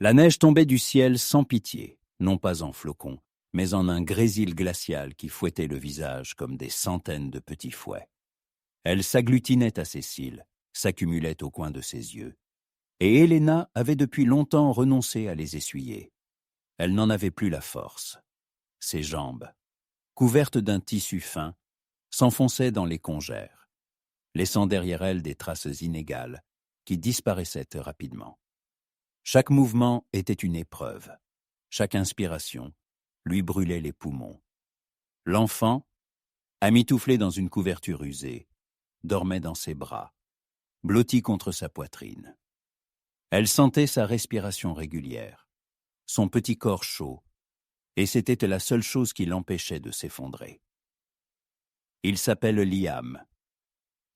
La neige tombait du ciel sans pitié, non pas en flocons, mais en un grésil glacial qui fouettait le visage comme des centaines de petits fouets. Elle s'agglutinait à ses cils, s'accumulait au coin de ses yeux. Et Helena avait depuis longtemps renoncé à les essuyer. Elle n'en avait plus la force. Ses jambes, couvertes d'un tissu fin, s'enfonçaient dans les congères, laissant derrière elles des traces inégales qui disparaissaient rapidement. Chaque mouvement était une épreuve. Chaque inspiration lui brûlait les poumons. L'enfant, amitouflé dans une couverture usée, dormait dans ses bras, blotti contre sa poitrine. Elle sentait sa respiration régulière, son petit corps chaud, et c'était la seule chose qui l'empêchait de s'effondrer. Il s'appelle Liam.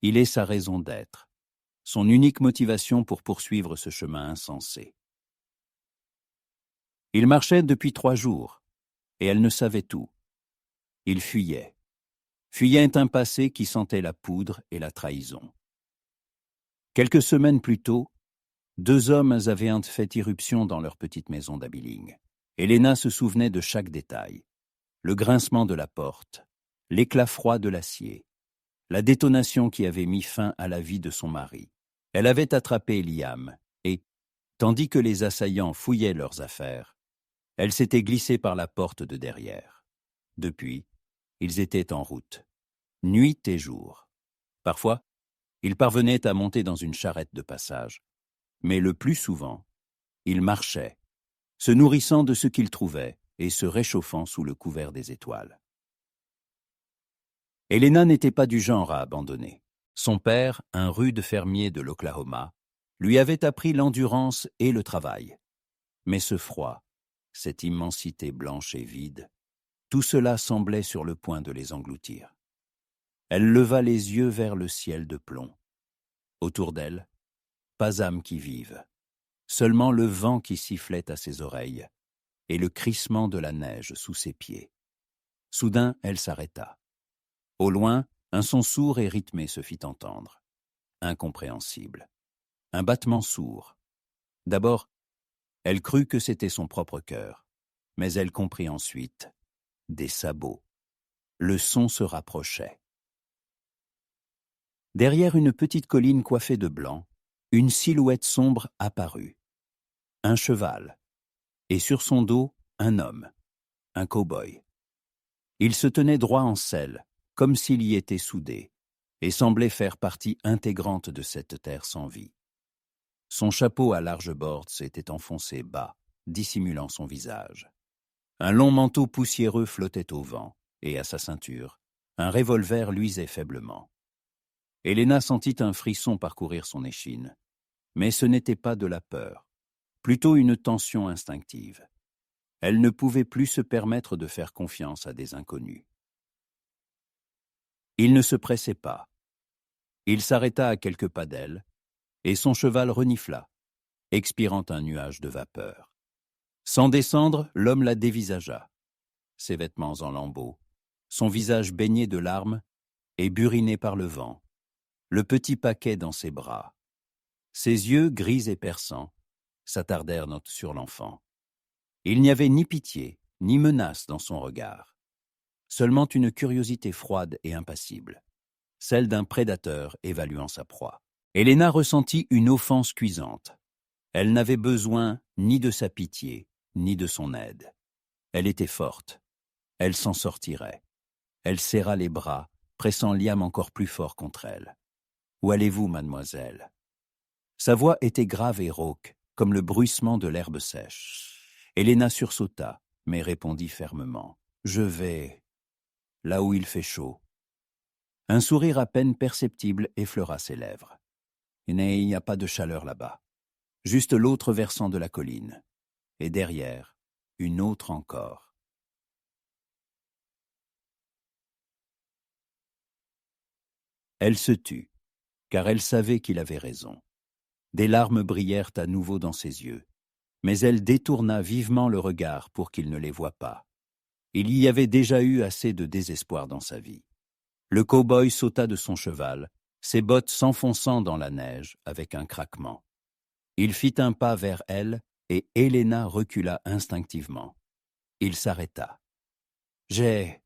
Il est sa raison d'être, son unique motivation pour poursuivre ce chemin insensé. Il marchait depuis 3 jours, et elle ne savait tout. Il fuyait un passé qui sentait la poudre et la trahison. Quelques semaines plus tôt, 2 hommes avaient fait irruption dans leur petite maison d'Abilene. Helena se souvenait de chaque détail. Le grincement de la porte, l'éclat froid de l'acier, la détonation qui avait mis fin à la vie de son mari. Elle avait attrapé Liam et, tandis que les assaillants fouillaient leurs affaires, elle s'était glissée par la porte de derrière. Depuis, ils étaient en route, nuit et jour. Parfois, ils parvenaient à monter dans une charrette de passage, mais le plus souvent, ils marchaient, se nourrissant de ce qu'ils trouvaient et se réchauffant sous le couvert des étoiles. Helena n'était pas du genre à abandonner. Son père, un rude fermier de l'Oklahoma, lui avait appris l'endurance et le travail. Mais ce froid, cette immensité blanche et vide, tout cela semblait sur le point de les engloutir. Elle leva les yeux vers le ciel de plomb. Autour d'elle, pas âme qui vive, seulement le vent qui sifflait à ses oreilles et le crissement de la neige sous ses pieds. Soudain, elle s'arrêta. Au loin, un son sourd et rythmé se fit entendre. Incompréhensible. Un battement sourd. D'abord, elle crut que c'était son propre cœur, mais elle comprit ensuite des sabots. Le son se rapprochait. Derrière une petite colline coiffée de blanc, une silhouette sombre apparut. Un cheval, et sur son dos, un homme, un cow-boy. Il se tenait droit en selle, comme s'il y était soudé, et semblait faire partie intégrante de cette terre sans vie. Son chapeau à larges bords s'était enfoncé bas, dissimulant son visage. Un long manteau poussiéreux flottait au vent, et à sa ceinture, un revolver luisait faiblement. Helena sentit un frisson parcourir son échine, mais ce n'était pas de la peur, plutôt une tension instinctive. Elle ne pouvait plus se permettre de faire confiance à des inconnus. Il ne se pressait pas. Il s'arrêta à quelques pas d'elle, et son cheval renifla, expirant un nuage de vapeur. Sans descendre, l'homme la dévisagea. Ses vêtements en lambeaux, son visage baigné de larmes et buriné par le vent, le petit paquet dans ses bras. Ses yeux, gris et perçants, s'attardèrent sur l'enfant. Il n'y avait ni pitié, ni menace dans son regard. Seulement une curiosité froide et impassible, celle d'un prédateur évaluant sa proie. Helena ressentit une offense cuisante. Elle n'avait besoin ni de sa pitié, ni de son aide. Elle était forte. Elle s'en sortirait. Elle serra les bras, pressant Liam encore plus fort contre elle. « Où allez-vous, mademoiselle ?» Sa voix était grave et rauque, comme le bruissement de l'herbe sèche. Helena sursauta, mais répondit fermement. « Je vais là où il fait chaud. » Un sourire à peine perceptible effleura ses lèvres. « Il n'y a pas de chaleur là-bas. Juste l'autre versant de la colline. Et derrière, une autre encore. » Elle se tut, car elle savait qu'il avait raison. Des larmes brillèrent à nouveau dans ses yeux, mais elle détourna vivement le regard pour qu'il ne les voie pas. Il y avait déjà eu assez de désespoir dans sa vie. Le cow-boy sauta de son cheval, ses bottes s'enfonçant dans la neige avec un craquement. Il fit un pas vers elle et Helena recula instinctivement. Il s'arrêta. « J'ai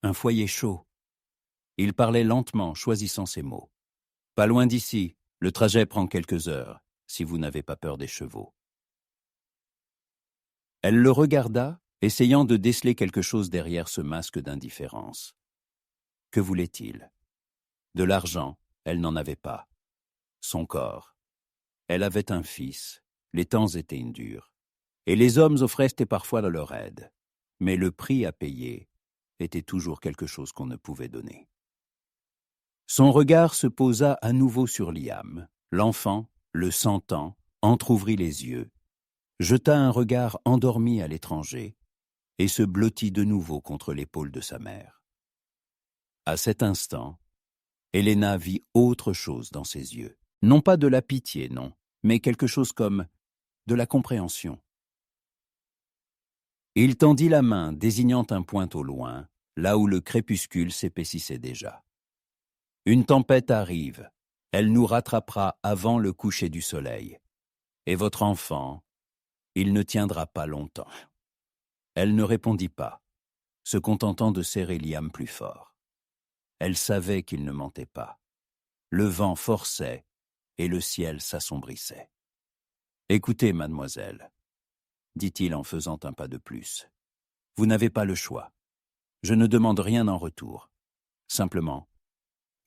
un foyer chaud. » Il parlait lentement, choisissant ses mots. « Pas loin d'ici, le trajet prend quelques heures, si vous n'avez pas peur des chevaux. » Elle le regarda, essayant de déceler quelque chose derrière ce masque d'indifférence. Que voulait-il? De l'argent, elle n'en avait pas. Son corps. Elle avait un fils, les temps étaient durs, et les hommes offraient parfois leur aide, mais le prix à payer était toujours quelque chose qu'on ne pouvait donner. Son regard se posa à nouveau sur Liam. L'enfant, le sentant, entr'ouvrit les yeux, jeta un regard endormi à l'étranger et se blottit de nouveau contre l'épaule de sa mère. À cet instant, Helena vit autre chose dans ses yeux. Non pas de la pitié, non, mais quelque chose comme de la compréhension. Il tendit la main, désignant un point au loin, là où le crépuscule s'épaississait déjà. « Une tempête arrive, elle nous rattrapera avant le coucher du soleil. Et votre enfant, il ne tiendra pas longtemps. » Elle ne répondit pas, se contentant de serrer Liam plus fort. Elle savait qu'il ne mentait pas. Le vent forçait et le ciel s'assombrissait. « Écoutez, mademoiselle, » dit-il en faisant un pas de plus. « Vous n'avez pas le choix. Je ne demande rien en retour. Simplement,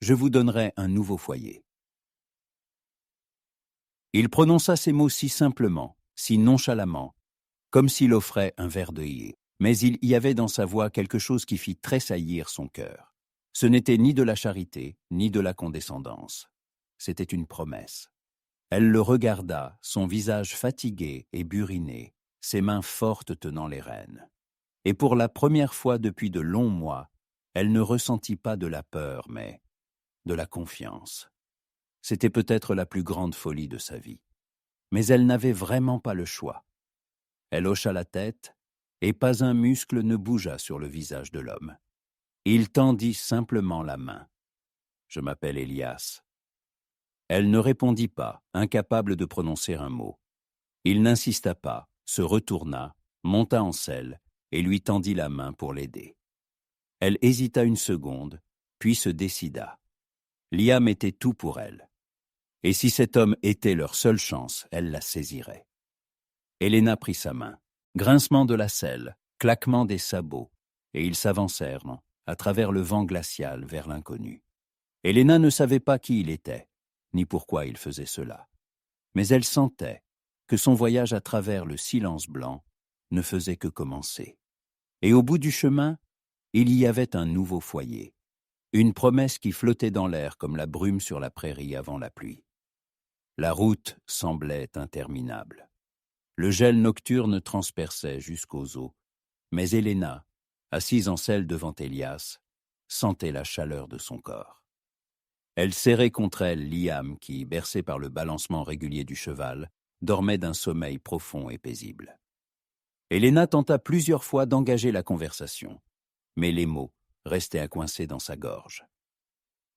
je vous donnerai un nouveau foyer. » Il prononça ces mots si simplement, si nonchalamment, comme s'il offrait un verre d'œillet. Mais il y avait dans sa voix quelque chose qui fit tressaillir son cœur. Ce n'était ni de la charité, ni de la condescendance. C'était une promesse. Elle le regarda, son visage fatigué et buriné, ses mains fortes tenant les rênes. Et pour la première fois depuis de longs mois, elle ne ressentit pas de la peur, mais de la confiance. C'était peut-être la plus grande folie de sa vie. Mais elle n'avait vraiment pas le choix. Elle hocha la tête, et pas un muscle ne bougea sur le visage de l'homme. Il tendit simplement la main. « Je m'appelle Elias. » Elle ne répondit pas, incapable de prononcer un mot. Il n'insista pas, se retourna, monta en selle et lui tendit la main pour l'aider. Elle hésita une seconde, puis se décida. Liam était tout pour elle. Et si cet homme était leur seule chance, elle la saisirait. Helena prit sa main. Grincement de la selle, claquement des sabots, et ils s'avancèrent à travers le vent glacial vers l'inconnu. Helena ne savait pas qui il était, ni pourquoi il faisait cela. Mais elle sentait que son voyage à travers le silence blanc ne faisait que commencer. Et au bout du chemin, il y avait un nouveau foyer, une promesse qui flottait dans l'air comme la brume sur la prairie avant la pluie. La route semblait interminable. Le gel nocturne transperçait jusqu'aux os, mais Helena, assise en selle devant Elias, sentait la chaleur de son corps. Elle serrait contre elle Liam qui, bercé par le balancement régulier du cheval, dormait d'un sommeil profond et paisible. Helena tenta plusieurs fois d'engager la conversation, mais les mots restaient coincés dans sa gorge.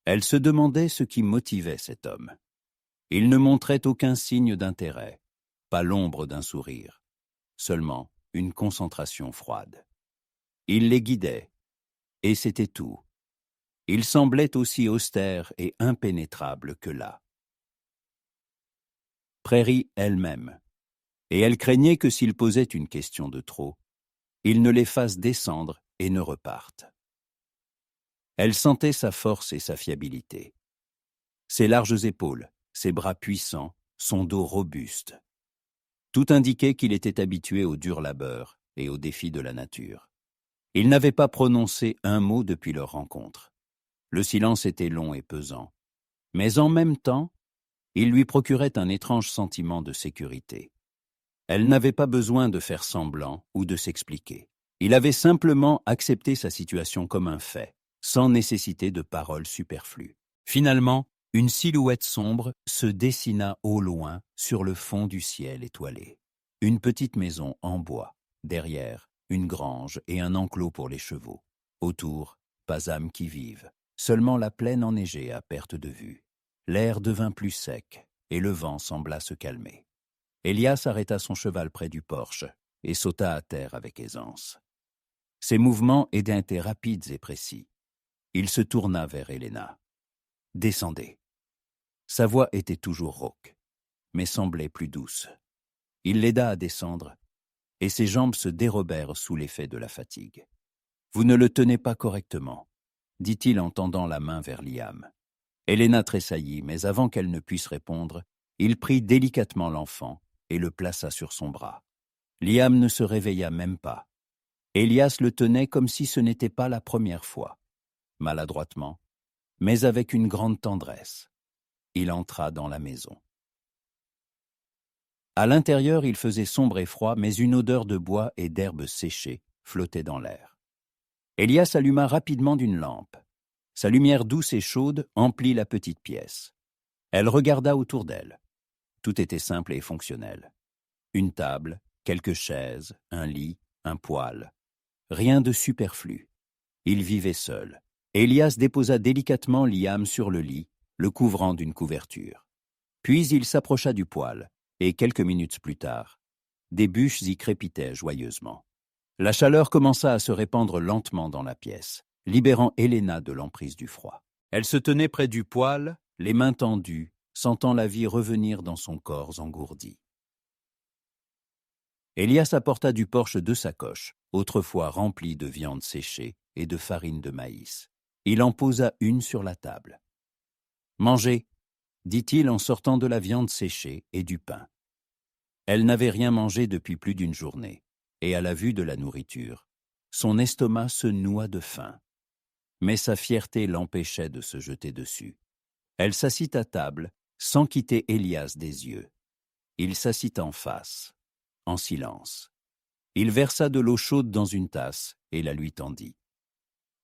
Elle se demandait ce qui motivait cet homme. Il ne montrait aucun signe d'intérêt, pas l'ombre d'un sourire, seulement une concentration froide. Il les guidait, et c'était tout. Il semblait aussi austère et impénétrable que là. Prairie elle-même, et elle craignait que s'il posait une question de trop, il ne les fasse descendre et ne reparte. Elle sentait sa force et sa fiabilité. Ses larges épaules, ses bras puissants, son dos robuste. Tout indiquait qu'il était habitué au dur labeur et aux défis de la nature. Il n'avait pas prononcé un mot depuis leur rencontre. Le silence était long et pesant, mais en même temps, il lui procurait un étrange sentiment de sécurité. Elle n'avait pas besoin de faire semblant ou de s'expliquer. Il avait simplement accepté sa situation comme un fait, sans nécessité de paroles superflues. Finalement, une silhouette sombre se dessina au loin sur le fond du ciel étoilé. Une petite maison en bois, derrière, une grange et un enclos pour les chevaux. Autour, pas âme qui vive, seulement la plaine enneigée à perte de vue. L'air devint plus sec et le vent sembla se calmer. Élias arrêta son cheval près du porche et sauta à terre avec aisance. Ses mouvements étaient rapides et précis. Il se tourna vers Héléna. « Descendez. » Sa voix était toujours rauque, mais semblait plus douce. Il l'aida à descendre, et ses jambes se dérobèrent sous l'effet de la fatigue. « Vous ne le tenez pas correctement, » dit-il en tendant la main vers Liam. Héléna tressaillit, mais avant qu'elle ne puisse répondre, il prit délicatement l'enfant et le plaça sur son bras. Liam ne se réveilla même pas. Élias le tenait comme si ce n'était pas la première fois, maladroitement, mais avec une grande tendresse. Il entra dans la maison. À l'intérieur, il faisait sombre et froid, mais une odeur de bois et d'herbes séchées flottait dans l'air. Élias alluma rapidement d'une lampe. Sa lumière douce et chaude emplit la petite pièce. Elle regarda autour d'elle. Tout était simple et fonctionnel. Une table, quelques chaises, un lit, un poêle. Rien de superflu. Il vivait seul. Élias déposa délicatement Liam sur le lit, le couvrant d'une couverture. Puis il s'approcha du poêle, et quelques minutes plus tard, des bûches y crépitaient joyeusement. La chaleur commença à se répandre lentement dans la pièce, libérant Héléna de l'emprise du froid. Elle se tenait près du poêle, les mains tendues, sentant la vie revenir dans son corps engourdi. Élias apporta du porche 2 sacoches, autrefois remplies de viande séchée et de farine de maïs. Il en posa une sur la table. « Mangez » dit-il en sortant de la viande séchée et du pain. Elle n'avait rien mangé depuis plus d'une journée, et à la vue de la nourriture, son estomac se noua de faim. Mais sa fierté l'empêchait de se jeter dessus. Elle s'assit à table, sans quitter Élias des yeux. Il s'assit en face, en silence. Il versa de l'eau chaude dans une tasse et la lui tendit.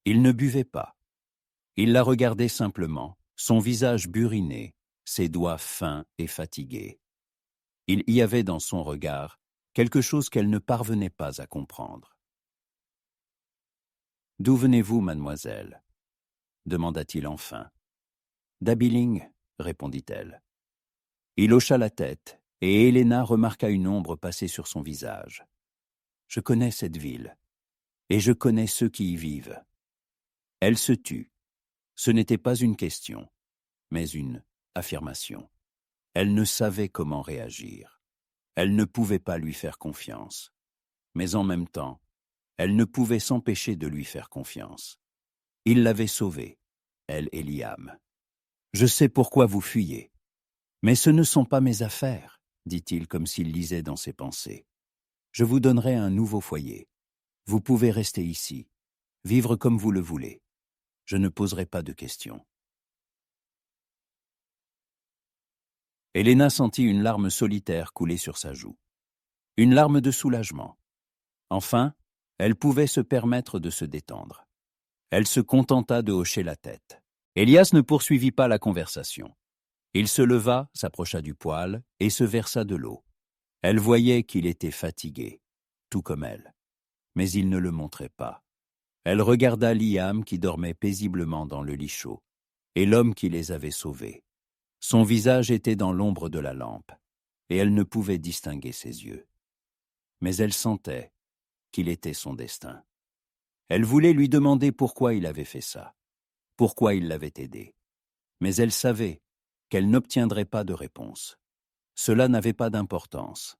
Il ne buvait pas. Il la regardait simplement, son visage buriné, ses doigts fins et fatigués. Il y avait dans son regard quelque chose qu'elle ne parvenait pas à comprendre. « D'où venez-vous, mademoiselle » demanda-t-il enfin. « D'Abilling, » répondit-elle. Il hocha la tête, et Héléna remarqua une ombre passer sur son visage. « Je connais cette ville, et je connais ceux qui y vivent. » Elle se tut. Ce n'était pas une question, mais une affirmation. Elle ne savait comment réagir. Elle ne pouvait pas lui faire confiance. Mais en même temps, elle ne pouvait s'empêcher de lui faire confiance. Il l'avait sauvée, elle et Liam. « Je sais pourquoi vous fuyez. Mais ce ne sont pas mes affaires, » dit-il comme s'il lisait dans ses pensées. « Je vous donnerai un nouveau foyer. Vous pouvez rester ici, vivre comme vous le voulez. Je ne poserai pas de questions. » Héléna sentit une larme solitaire couler sur sa joue. Une larme de soulagement. Enfin, elle pouvait se permettre de se détendre. Elle se contenta de hocher la tête. Élias ne poursuivit pas la conversation. Il se leva, s'approcha du poêle et se versa de l'eau. Elle voyait qu'il était fatigué, tout comme elle. Mais il ne le montrait pas. Elle regarda Liam qui dormait paisiblement dans le lit chaud, et l'homme qui les avait sauvés. Son visage était dans l'ombre de la lampe, et elle ne pouvait distinguer ses yeux. Mais elle sentait qu'il était son destin. Elle voulait lui demander pourquoi il avait fait ça, pourquoi il l'avait aidé. Mais elle savait qu'elle n'obtiendrait pas de réponse. Cela n'avait pas d'importance.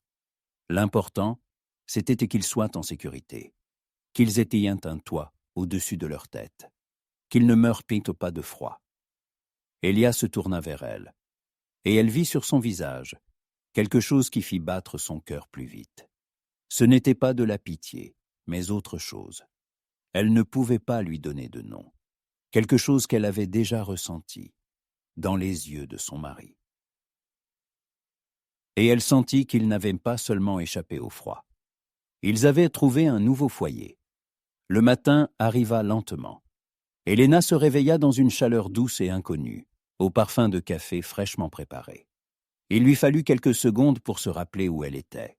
L'important, c'était qu'ils soient en sécurité, qu'ils aient un toit au-dessus de leur tête, qu'ils ne meurent pas de froid. Élias se tourna vers elle, et elle vit sur son visage quelque chose qui fit battre son cœur plus vite. Ce n'était pas de la pitié, mais autre chose. Elle ne pouvait pas lui donner de nom, quelque chose qu'elle avait déjà ressenti dans les yeux de son mari. Et elle sentit qu'ils n'avaient pas seulement échappé au froid. Ils avaient trouvé un nouveau foyer. Le matin arriva lentement. Héléna se réveilla dans une chaleur douce et inconnue, au parfum de café fraîchement préparé. Il lui fallut quelques secondes pour se rappeler où elle était.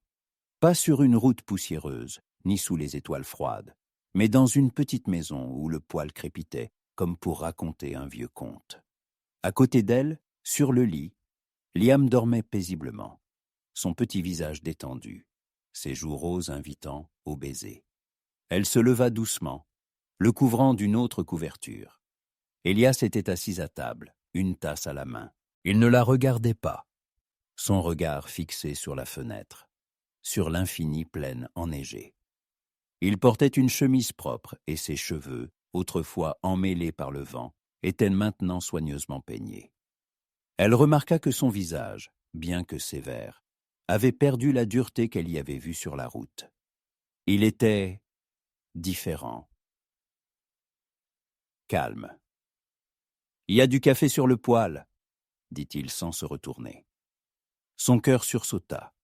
Pas sur une route poussiéreuse, ni sous les étoiles froides, mais dans une petite maison où le poêle crépitait, comme pour raconter un vieux conte. À côté d'elle, sur le lit, Liam dormait paisiblement. son petit visage détendu, ses joues roses invitant au baiser. Elle se leva doucement, le couvrant d'une autre couverture. Élias était assis à table, une tasse à la main. Il ne la regardait pas, son regard fixé sur la fenêtre, sur l'infinie plaine enneigée. Il portait une chemise propre et ses cheveux, autrefois emmêlés par le vent, étaient maintenant soigneusement peignés. Elle remarqua que son visage, bien que sévère, avait perdu la dureté qu'elle y avait vue sur la route. Il était différent. Calme. « Il y a du café sur le poêle, » dit-il sans se retourner. Son cœur sursauta.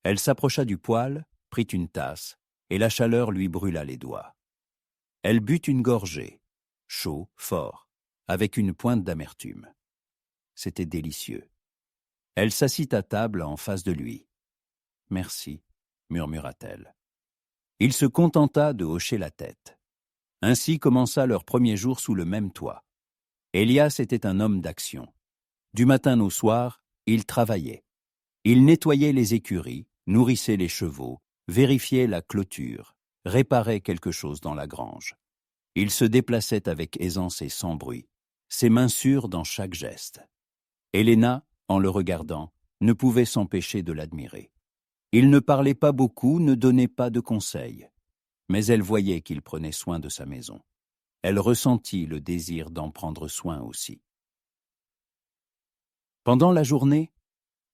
Elle s'approcha du poêle, prit une tasse, et la chaleur lui brûla les doigts. Elle but une gorgée, chaud, fort, avec une pointe d'amertume. C'était délicieux. Elle s'assit à table en face de lui. « Merci, » murmura-t-elle. Il se contenta de hocher la tête. Ainsi commença leur premier jour sous le même toit. Élias était un homme d'action. Du matin au soir, il travaillait. Il nettoyait les écuries, nourrissait les chevaux, vérifiait la clôture, réparait quelque chose dans la grange. Il se déplaçait avec aisance et sans bruit, ses mains sûres dans chaque geste. Héléna, en le regardant, ne pouvait s'empêcher de l'admirer. Il ne parlait pas beaucoup, ne donnait pas de conseils, mais elle voyait qu'il prenait soin de sa maison. Elle ressentit le désir d'en prendre soin aussi. Pendant la journée,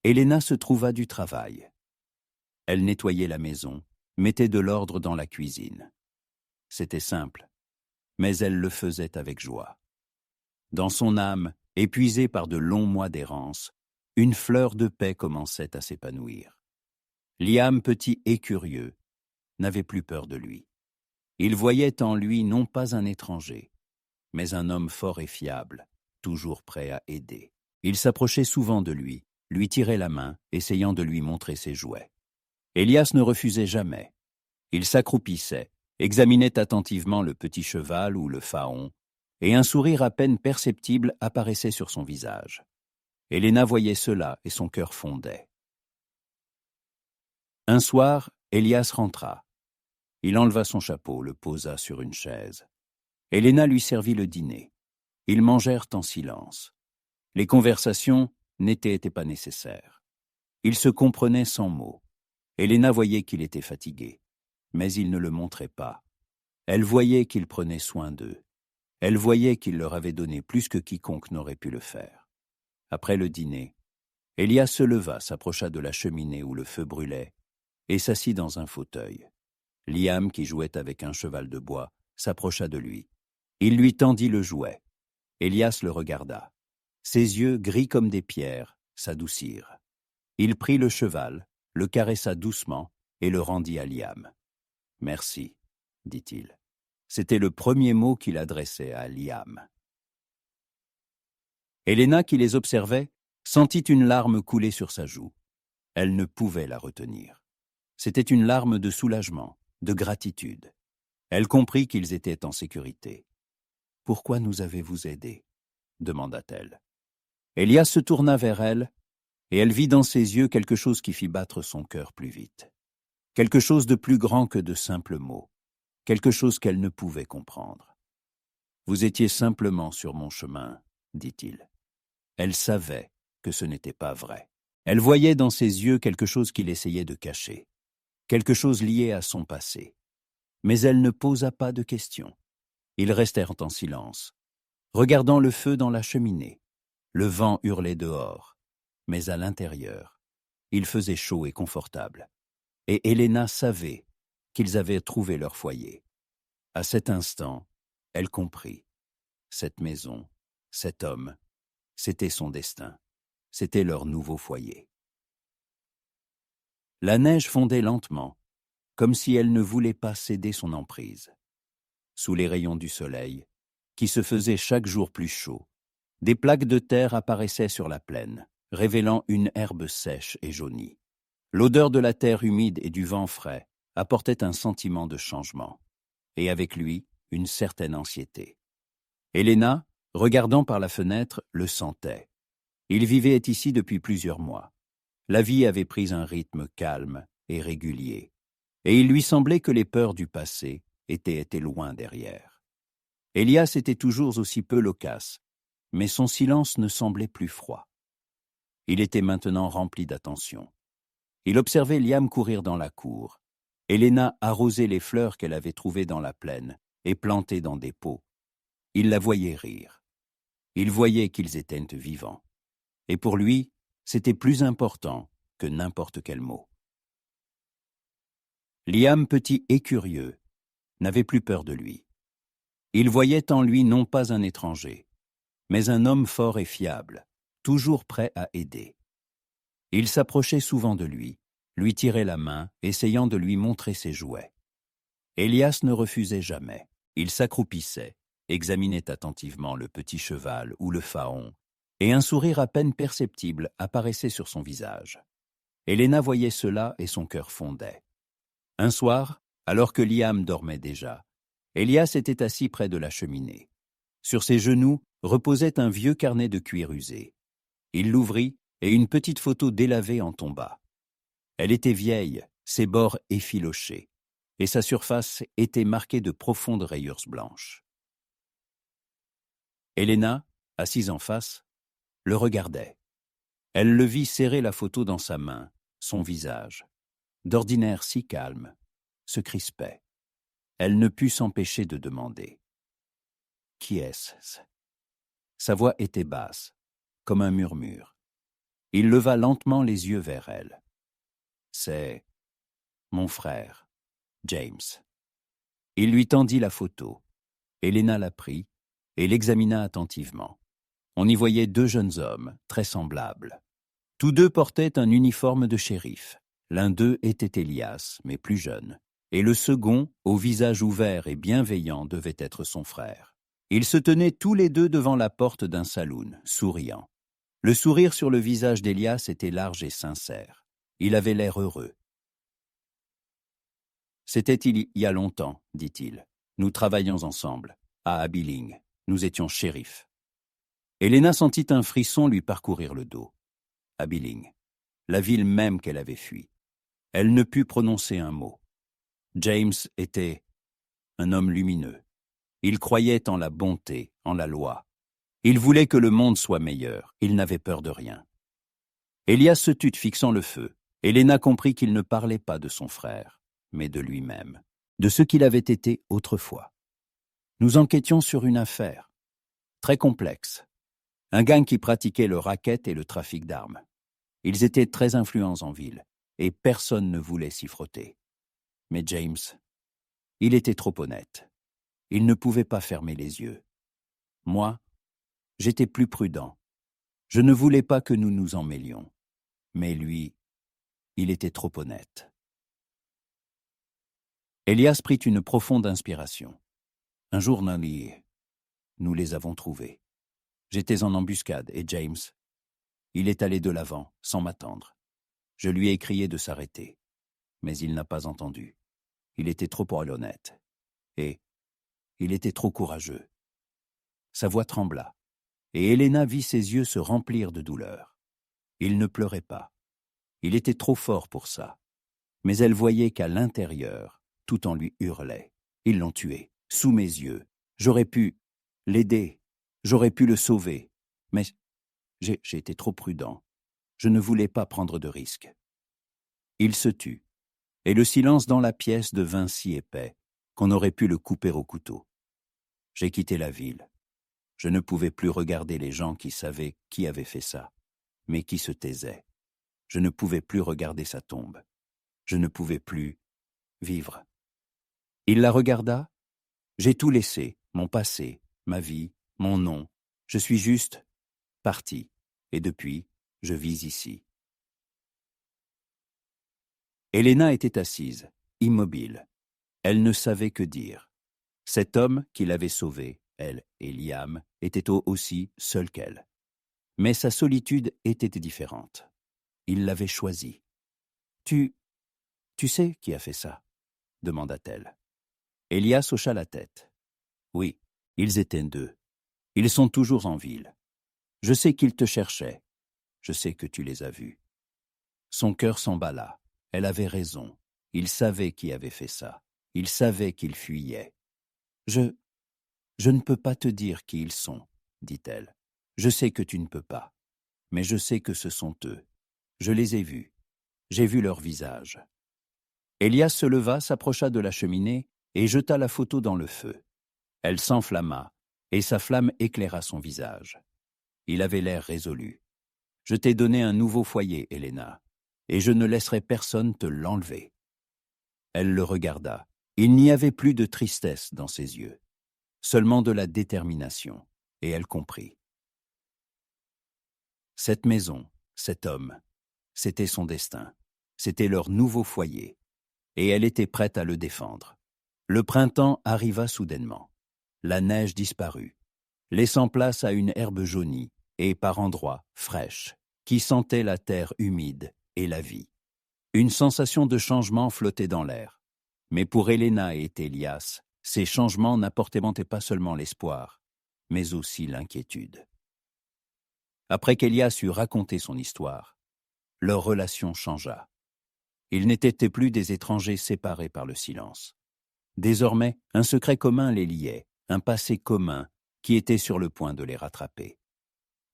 Héléna se trouva du travail. Elle nettoyait la maison, mettait de l'ordre dans la cuisine. C'était simple, mais elle le faisait avec joie. Dans son âme, épuisée par de longs mois d'errance, une fleur de paix commençait à s'épanouir. Liam, petit et curieux, n'avait plus peur de lui. Il voyait en lui non pas un étranger, mais un homme fort et fiable, toujours prêt à aider. Il s'approchait souvent de lui tirait la main, essayant de lui montrer ses jouets. Élias ne refusait jamais. Il s'accroupissait, examinait attentivement le petit cheval ou le faon, et un sourire à peine perceptible apparaissait sur son visage. Héléna voyait cela et son cœur fondait. Un soir, Élias rentra. Il enleva son chapeau, le posa sur une chaise. Héléna lui servit le dîner. Ils mangèrent en silence. Les conversations n'étaient pas nécessaires. Ils se comprenaient sans mots. Héléna voyait qu'il était fatigué, mais il ne le montrait pas. Elle voyait qu'il prenait soin d'eux. Elle voyait qu'il leur avait donné plus que quiconque n'aurait pu le faire. Après le dîner, Élias se leva, s'approcha de la cheminée où le feu brûlait et s'assit dans un fauteuil. Liam, qui jouait avec un cheval de bois, s'approcha de lui. Il lui tendit le jouet. Élias le regarda. Ses yeux, gris comme des pierres, s'adoucirent. Il prit le cheval, le caressa doucement et le rendit à Liam. « Merci, » dit-il. C'était le premier mot qu'il adressait à Liam. Héléna, qui les observait, sentit une larme couler sur sa joue. Elle ne pouvait la retenir. C'était une larme de soulagement, de gratitude. Elle comprit qu'ils étaient en sécurité. « Pourquoi nous avez-vous aidés ?» demanda-t-elle. Élias se tourna vers elle, et elle vit dans ses yeux quelque chose qui fit battre son cœur plus vite. Quelque chose de plus grand que de simples mots, quelque chose qu'elle ne pouvait comprendre. « Vous étiez simplement sur mon chemin, » dit-il. Elle savait que ce n'était pas vrai. Elle voyait dans ses yeux quelque chose qu'il essayait de cacher, quelque chose lié à son passé. Mais elle ne posa pas de questions. Ils restèrent en silence, regardant le feu dans la cheminée. Le vent hurlait dehors, mais à l'intérieur, il faisait chaud et confortable. Et Héléna savait qu'ils avaient trouvé leur foyer. À cet instant, elle comprit. Cette maison, cet homme, c'était son destin. C'était leur nouveau foyer. La neige fondait lentement, comme si elle ne voulait pas céder son emprise. Sous les rayons du soleil, qui se faisaient chaque jour plus chauds, des plaques de terre apparaissaient sur la plaine, révélant une herbe sèche et jaunie. L'odeur de la terre humide et du vent frais apportait un sentiment de changement, et avec lui, une certaine anxiété. Héléna, regardant par la fenêtre, le sentait. Il vivait ici depuis plusieurs mois. La vie avait pris un rythme calme et régulier, et il lui semblait que les peurs du passé étaient loin derrière. Elias était toujours aussi peu loquace, mais son silence ne semblait plus froid. Il était maintenant rempli d'attention. Il observait Liam courir dans la cour, Helena arroser les fleurs qu'elle avait trouvées dans la plaine et plantées dans des pots. Il la voyait rire. Il voyait qu'ils étaient vivants. Et pour lui, c'était plus important que n'importe quel mot. Liam, petit et curieux, n'avait plus peur de lui. Il voyait en lui non pas un étranger, mais un homme fort et fiable, toujours prêt à aider. Il s'approchait souvent de lui tirait la main, essayant de lui montrer ses jouets. Elias ne refusait jamais. Il s'accroupissait, examinait attentivement le petit cheval ou le faon, et un sourire à peine perceptible apparaissait sur son visage. Helena voyait cela et son cœur fondait. Un soir, alors que Liam dormait déjà, Elias était assis près de la cheminée. Sur ses genoux reposait un vieux carnet de cuir usé. Il l'ouvrit et une petite photo délavée en tomba. Elle était vieille, ses bords effilochés, et sa surface était marquée de profondes rayures blanches. Helena, assise en face, le regardait. Elle le vit serrer la photo dans sa main, son visage, d'ordinaire si calme, se crispait. Elle ne put s'empêcher de demander. « Qui est-ce » Sa voix était basse, comme un murmure. Il leva lentement les yeux vers elle. « C'est mon frère, James. » Il lui tendit la photo. Helena la prit et l'examina attentivement. On y voyait deux jeunes hommes, très semblables. Tous deux portaient un uniforme de shérif. L'un d'eux était Elias, mais plus jeune, et le second, au visage ouvert et bienveillant, devait être son frère. Ils se tenaient tous les deux devant la porte d'un saloon, souriant. Le sourire sur le visage d'Elias était large et sincère. Il avait l'air heureux. « C'était il y a longtemps, dit-il. Nous travaillions ensemble, à Abilene. Nous étions shérifs. » Helena sentit un frisson lui parcourir le dos. Abilene, la ville même qu'elle avait fui. Elle ne put prononcer un mot. James était un homme lumineux. Il croyait en la bonté, en la loi. Il voulait que le monde soit meilleur. Il n'avait peur de rien. Elias se tut, fixant le feu. Helena comprit qu'il ne parlait pas de son frère, mais de lui-même, de ce qu'il avait été autrefois. Nous enquêtions sur une affaire, très complexe. Un gang qui pratiquait le racket et le trafic d'armes. Ils étaient très influents en ville, et personne ne voulait s'y frotter. Mais James, il était trop honnête. Il ne pouvait pas fermer les yeux. Moi, j'étais plus prudent. Je ne voulais pas que nous nous en mêlions. Mais lui, il était trop honnête. Elias prit une profonde inspiration. Un jour, nous les avons trouvés. J'étais en embuscade et James, il est allé de l'avant, sans m'attendre. Je lui ai crié de s'arrêter, mais il n'a pas entendu. Il était trop honnête. Et il était trop courageux. Sa voix trembla, et Helena vit ses yeux se remplir de douleur. Il ne pleurait pas. Il était trop fort pour ça. Mais elle voyait qu'à l'intérieur, tout en lui hurlait. Ils l'ont tué, sous mes yeux. J'aurais pu l'aider, j'aurais pu le sauver. Mais j'ai été trop prudent. Je ne voulais pas prendre de risques. Il se tut, et le silence dans la pièce devint si épais qu'on aurait pu le couper au couteau. J'ai quitté la ville. Je ne pouvais plus regarder les gens qui savaient qui avait fait ça, mais qui se taisaient. Je ne pouvais plus regarder sa tombe. Je ne pouvais plus vivre. Il la regarda. J'ai tout laissé, mon passé, ma vie, mon nom. Je suis juste parti, et depuis, je vis ici. Helena était assise, immobile. Elle ne savait que dire. Cet homme qui l'avait sauvée, elle et Liam, était aussi seul qu'elle. Mais sa solitude était différente. Il l'avait choisie. Tu sais qui a fait ça ?» demanda-t-elle. Elias hocha la tête. « Oui, ils étaient deux. Ils sont toujours en ville. Je sais qu'ils te cherchaient. Je sais que tu les as vus. » Son cœur s'emballa. Elle avait raison. Il savait qui avait fait ça. Il savait qu'il fuyait. Je ne peux pas te dire qui ils sont, dit-elle. Je sais que tu ne peux pas. Mais je sais que ce sont eux. Je les ai vus. J'ai vu leur visage. Elias se leva, s'approcha de la cheminée et jeta la photo dans le feu. Elle s'enflamma, et sa flamme éclaira son visage. Il avait l'air résolu. « Je t'ai donné un nouveau foyer, Helena, et je ne laisserai personne te l'enlever. » Elle le regarda. Il n'y avait plus de tristesse dans ses yeux, seulement de la détermination, et elle comprit. Cette maison, cet homme, c'était son destin, c'était leur nouveau foyer, et elle était prête à le défendre. Le printemps arriva soudainement. La neige disparut, laissant place à une herbe jaunie et, par endroits, fraîche, qui sentait la terre humide et la vie. Une sensation de changement flottait dans l'air. Mais pour Helena et Elias, ces changements n'apportaient pas seulement l'espoir, mais aussi l'inquiétude. Après qu'Elias eut raconté son histoire, leur relation changea. Ils n'étaient plus des étrangers séparés par le silence. Désormais, un secret commun les liait, un passé commun qui était sur le point de les rattraper.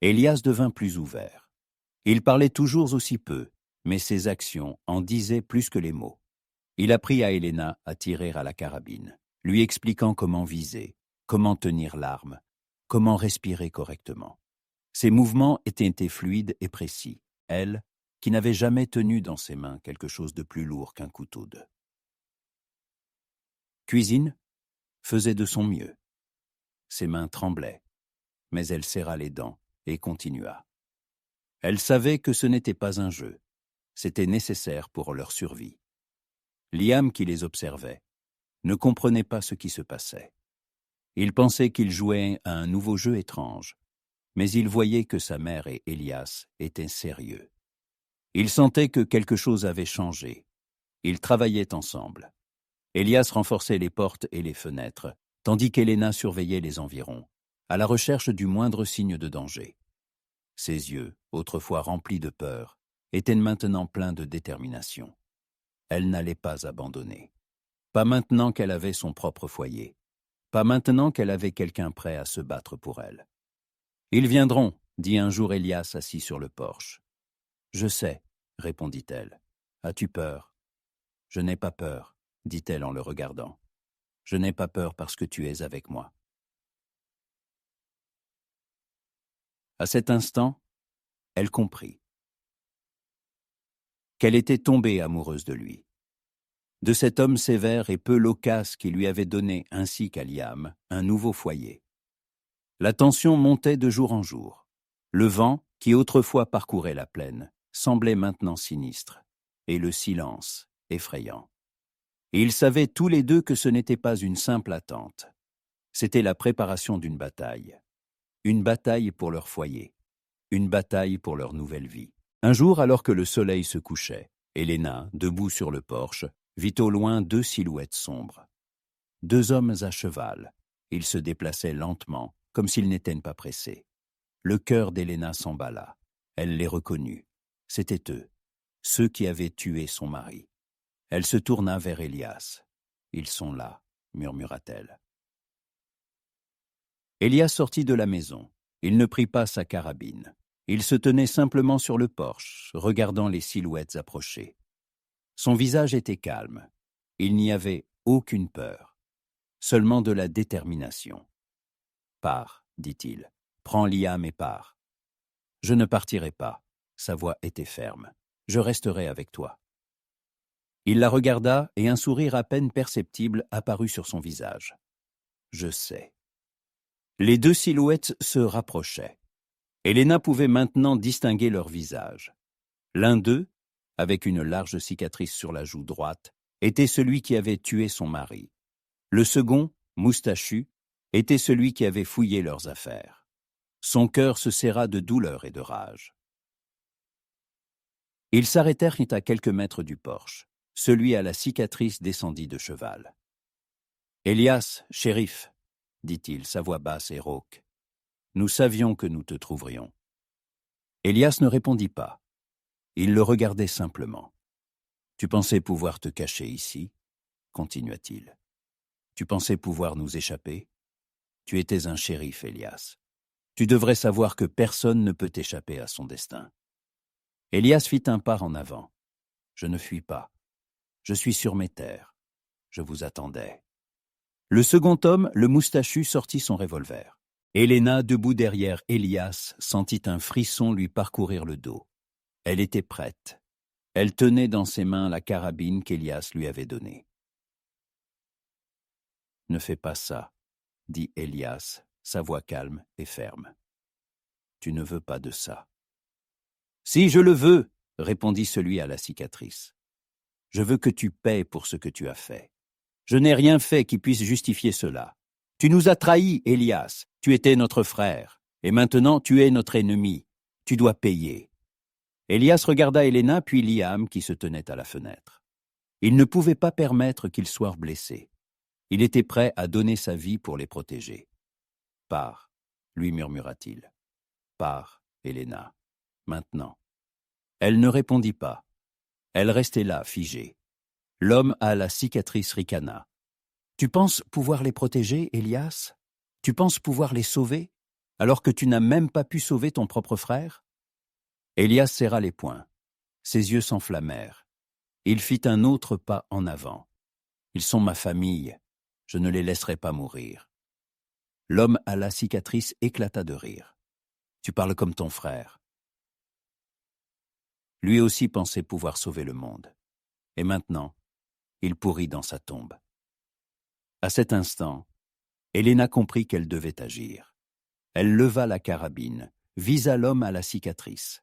Elias devint plus ouvert. Il parlait toujours aussi peu, mais ses actions en disaient plus que les mots. Il apprit à Helena à tirer à la carabine, lui expliquant comment viser, comment tenir l'arme, comment respirer correctement. Ses mouvements étaient fluides et précis, elle, qui n'avait jamais tenu dans ses mains quelque chose de plus lourd qu'un couteau de. Cuisine faisait de son mieux. Ses mains tremblaient, mais elle serra les dents et continua. Elle savait que ce n'était pas un jeu, c'était nécessaire pour leur survie. Liam, qui les observait, ne comprenait pas ce qui se passait. Il pensait qu'il jouait à un nouveau jeu étrange, mais il voyait que sa mère et Elias étaient sérieux. Il sentait que quelque chose avait changé. Ils travaillaient ensemble. Elias renforçait les portes et les fenêtres, tandis qu'Helena surveillait les environs, à la recherche du moindre signe de danger. Ses yeux, autrefois remplis de peur, étaient maintenant pleins de détermination. Elle n'allait pas abandonner. Pas maintenant qu'elle avait son propre foyer. Pas maintenant qu'elle avait quelqu'un prêt à se battre pour elle. « Ils viendront, » dit un jour Elias assis sur le porche. « Je sais, » répondit-elle. « As-tu peur ?»« Je n'ai pas peur, » dit-elle en le regardant. « Je n'ai pas peur parce que tu es avec moi. » À cet instant, elle comprit qu'elle était tombée amoureuse de lui, de cet homme sévère et peu loquace qui lui avait donné, ainsi qu'à Liam, un nouveau foyer. La tension montait de jour en jour. Le vent, qui autrefois parcourait la plaine, semblait maintenant sinistre, et le silence effrayant. Et ils savaient tous les deux que ce n'était pas une simple attente. C'était la préparation d'une bataille. Une bataille pour leur foyer. Une bataille pour leur nouvelle vie. Un jour, alors que le soleil se couchait, Helena, debout sur le porche, vit au loin deux silhouettes sombres. Deux hommes à cheval. Ils se déplaçaient lentement, comme s'ils n'étaient pas pressés. Le cœur d'Helena s'emballa. Elle les reconnut. C'étaient eux, ceux qui avaient tué son mari. Elle se tourna vers Elias. « Ils sont là, » murmura-t-elle. Elias sortit de la maison. Il ne prit pas sa carabine. Il se tenait simplement sur le porche, regardant les silhouettes approcher. Son visage était calme. Il n'y avait aucune peur, seulement de la détermination. « Pars, » dit-il. « Prends Liam et pars. »« Je ne partirai pas. » Sa voix était ferme. « Je resterai avec toi. » Il la regarda et un sourire à peine perceptible apparut sur son visage. « Je sais. » Les deux silhouettes se rapprochaient. Helena pouvait maintenant distinguer leur visage. L'un d'eux, avec une large cicatrice sur la joue droite, était celui qui avait tué son mari. Le second, moustachu, était celui qui avait fouillé leurs affaires. Son cœur se serra de douleur et de rage. Ils s'arrêtèrent à quelques mètres du porche. Celui à la cicatrice descendit de cheval. « Elias, shérif, » dit-il, sa voix basse et rauque. « Nous savions que nous te trouverions. » Elias ne répondit pas. Il le regardait simplement. « Tu pensais pouvoir te cacher ici ?» continua-t-il. « Tu pensais pouvoir nous échapper ? Tu étais un shérif, Elias. Tu devrais savoir que personne ne peut échapper à son destin. » Elias fit un pas en avant. « Je ne fuis pas. Je suis sur mes terres. Je vous attendais. » Le second homme, le moustachu, sortit son revolver. Helena, debout derrière Elias, sentit un frisson lui parcourir le dos. Elle était prête. Elle tenait dans ses mains la carabine qu'Elias lui avait donnée. « Ne fais pas ça, » dit Elias, sa voix calme et ferme. « Tu ne veux pas de ça. »« Si, je le veux, » répondit celui à la cicatrice. « Je veux que tu paies pour ce que tu as fait. Je n'ai rien fait qui puisse justifier cela. Tu nous as trahis, Elias. Tu étais notre frère. Et maintenant, tu es notre ennemi. Tu dois payer. » Elias regarda Helena puis Liam qui se tenait à la fenêtre. Il ne pouvait pas permettre qu'ils soient blessés. Il était prêt à donner sa vie pour les protéger. « Pars, » lui murmura-t-il. « Pars, Helena. Maintenant. » Elle ne répondit pas. Elle restait là, figée. L'homme à la cicatrice ricana. « Tu penses pouvoir les protéger, Elias ? Tu penses pouvoir les sauver, alors que tu n'as même pas pu sauver ton propre frère ?» Elias serra les poings. Ses yeux s'enflammèrent. Il fit un autre pas en avant. « Ils sont ma famille. Je ne les laisserai pas mourir. » L'homme à la cicatrice éclata de rire. « Tu parles comme ton frère. » Lui aussi pensait pouvoir sauver le monde. Et maintenant, il pourrit dans sa tombe. À cet instant, Helena comprit qu'elle devait agir. Elle leva la carabine, visa l'homme à la cicatrice.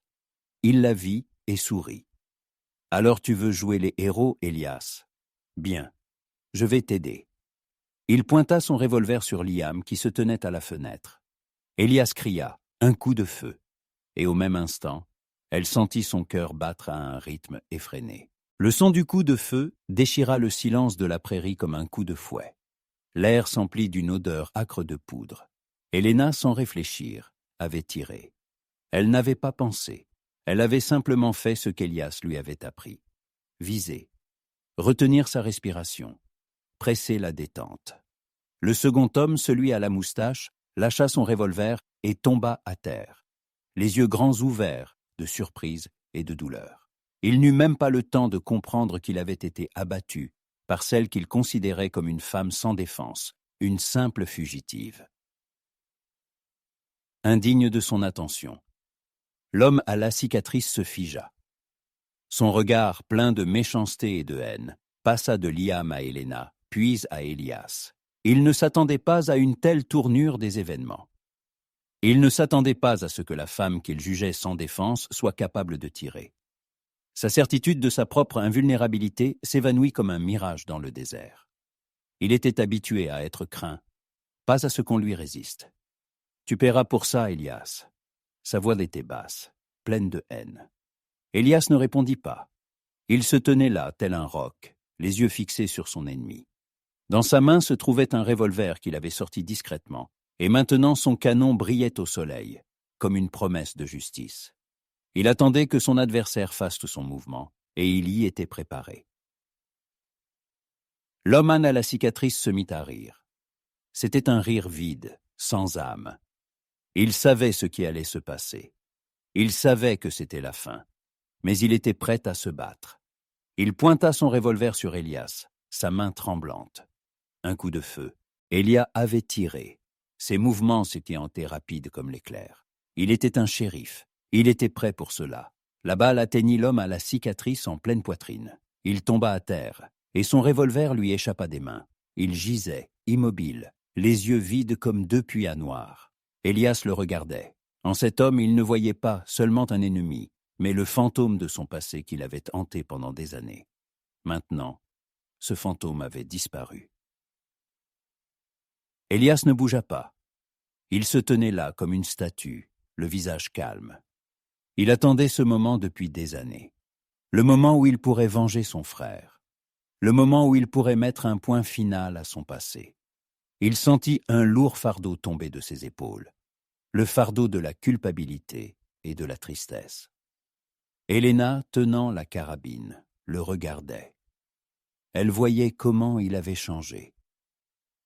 Il la vit et sourit. « Alors tu veux jouer les héros, Elias ? Bien, je vais t'aider. » Il pointa son revolver sur Liam qui se tenait à la fenêtre. Elias cria « Un coup de feu !» Et au même instant, elle sentit son cœur battre à un rythme effréné. Le son du coup de feu déchira le silence de la prairie comme un coup de fouet. L'air s'emplit d'une odeur âcre de poudre. Helena, sans réfléchir, avait tiré. Elle n'avait pas pensé. Elle avait simplement fait ce qu'Elias lui avait appris. Viser. Retenir sa respiration. Presser la détente. Le second homme, celui à la moustache, lâcha son revolver et tomba à terre, les yeux grands ouverts de surprise et de douleur. Il n'eut même pas le temps de comprendre qu'il avait été abattu par celle qu'il considérait comme une femme sans défense, une simple fugitive. Indigne de son attention, l'homme à la cicatrice se figea. Son regard, plein de méchanceté et de haine, passa de Liam à Helena, puis à Elias. Il ne s'attendait pas à une telle tournure des événements. Il ne s'attendait pas à ce que la femme qu'il jugeait sans défense soit capable de tirer. Sa certitude de sa propre invulnérabilité s'évanouit comme un mirage dans le désert. Il était habitué à être craint, pas à ce qu'on lui résiste. « Tu paieras pour ça, Elias. » Sa voix était basse, pleine de haine. Elias ne répondit pas. Il se tenait là, tel un roc, les yeux fixés sur son ennemi. Dans sa main se trouvait un revolver qu'il avait sorti discrètement, et maintenant son canon brillait au soleil, comme une promesse de justice. Il attendait que son adversaire fasse tout son mouvement, et il y était préparé. L'homme à la cicatrice se mit à rire. C'était un rire vide, sans âme. Il savait ce qui allait se passer. Il savait que c'était la fin, mais il était prêt à se battre. Il pointa son revolver sur Elias, sa main tremblante. Un coup de feu. Elias avait tiré. Ses mouvements s'étaient été rapides comme l'éclair. Il était un shérif. Il était prêt pour cela. La balle atteignit l'homme à la cicatrice en pleine poitrine. Il tomba à terre, et son revolver lui échappa des mains. Il gisait, immobile, les yeux vides comme deux puits à noir. Elias le regardait. En cet homme, il ne voyait pas seulement un ennemi, mais le fantôme de son passé qui l'avait hanté pendant des années. Maintenant, ce fantôme avait disparu. Elias ne bougea pas. Il se tenait là comme une statue, le visage calme. Il attendait ce moment depuis des années. Le moment où il pourrait venger son frère. Le moment où il pourrait mettre un point final à son passé. Il sentit un lourd fardeau tomber de ses épaules. Le fardeau de la culpabilité et de la tristesse. Héléna, tenant la carabine, le regardait. Elle voyait comment il avait changé.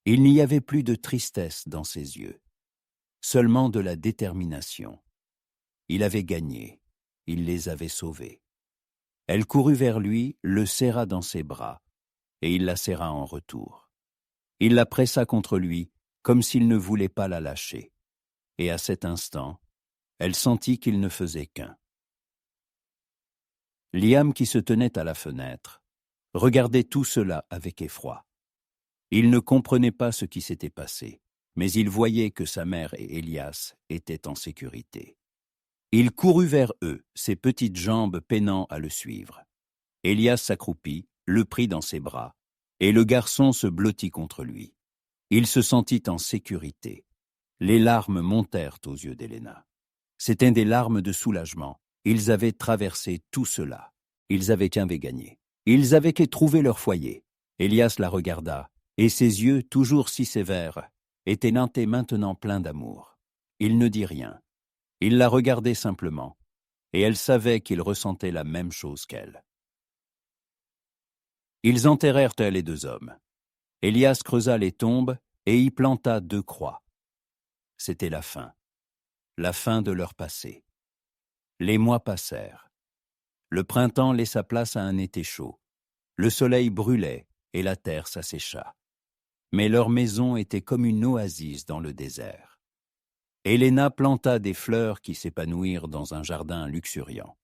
Il n'y avait plus de tristesse dans ses yeux, seulement de la détermination. Il avait gagné, il les avait sauvés. Elle courut vers lui, le serra dans ses bras, et il la serra en retour. Il la pressa contre lui, comme s'il ne voulait pas la lâcher. Et à cet instant, elle sentit qu'il ne faisait qu'un. Liam, qui se tenait à la fenêtre, regardait tout cela avec effroi. Il ne comprenait pas ce qui s'était passé, mais il voyait que sa mère et Élias étaient en sécurité. Il courut vers eux, ses petites jambes peinant à le suivre. Élias s'accroupit, le prit dans ses bras, et le garçon se blottit contre lui. Il se sentit en sécurité. Les larmes montèrent aux yeux d'Héléna. C'étaient des larmes de soulagement. Ils avaient traversé tout cela. Ils avaient gagné. Ils avaient trouvé leur foyer. Élias la regarda, et ses yeux, toujours si sévères, étaient maintenant pleins d'amour. Il ne dit rien. Il la regardait simplement, et elle savait qu'il ressentait la même chose qu'elle. Ils enterrèrent les deux hommes. Élias creusa les tombes et y planta 2 croix. C'était la fin de leur passé. Les mois passèrent. Le printemps laissa place à un été chaud. Le soleil brûlait et la terre s'assécha. Mais leur maison était comme une oasis dans le désert. Héléna planta des fleurs qui s'épanouirent dans un jardin luxuriant.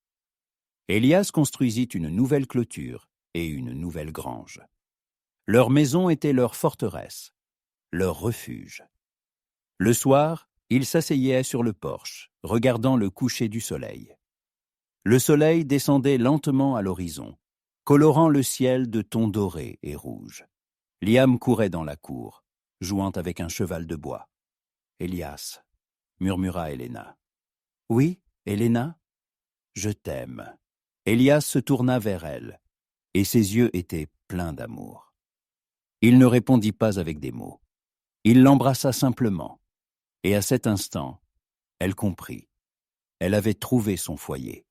Élias construisit une nouvelle clôture et une nouvelle grange. Leur maison était leur forteresse, leur refuge. Le soir, ils s'asseyaient sur le porche, regardant le coucher du soleil. Le soleil descendait lentement à l'horizon, colorant le ciel de tons dorés et rouges. Liam courait dans la cour, jouant avec un cheval de bois. « Élias, » murmura Héléna. « Oui, Héléna, je t'aime. » Élias se tourna vers elle, et ses yeux étaient pleins d'amour. Il ne répondit pas avec des mots. Il l'embrassa simplement, et à cet instant, elle comprit. Elle avait trouvé son foyer.